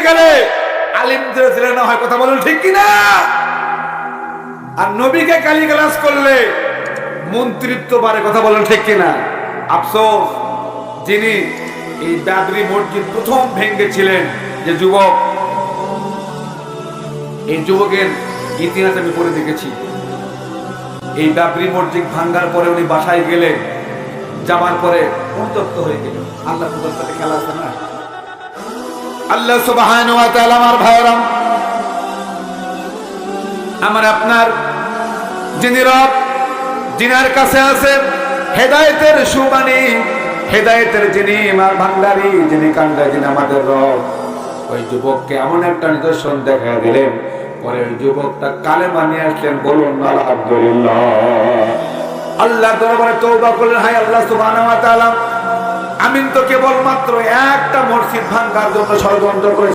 গেলে আলিমদের জেলে না হয়, কথা বলেন ঠিক কিনা? আর নবীকে গালিগালাজ করলে মন্ত্রিত্ব বাড়ে, কথা বলেন ঠিক কিনা? আফসোস, যিনি এই বাবরি মসজিদ প্রথম ভেঙেছিলেন, যে যুবক, এই যুবকের ইতিহাস আমি পড়ে দেখেছি। এই বাবরি মসজিদ ভাঙ্গার পরে উনি বাসায় গেলেন, যাবার পরে অনুতপ্ত হয়ে গেল। আল্লাহ তাআলার সাথে খেলা আছে না? আল্লাহ সুবহানাহু ওয়া তাআলা, আমার ভাইরা, আমার আপনার যিনি রব, যিনার কাছে আছে হেদায়েতের সুবাণী, হেদায়েতের যিনি ভান্ডারী, যিনি কান্ডারী, যিনি আমাদের রব, ওই যুবককে এমন একটা নিদর্শন দেখা দিলেন, পরে ওই যুবকটা কালেমা নিয়ে আসলেন। বলুন আলহামদুলিল্লাহ। আল্লাহ দরবারে তওবা করলেন, হায় আল্লাহ সুবহানাহু ওয়া তাআলা, আমি তো কেবলমাত্র একটা মসজিদ ভাঙার জন্য ষড়যন্ত্র করেছি।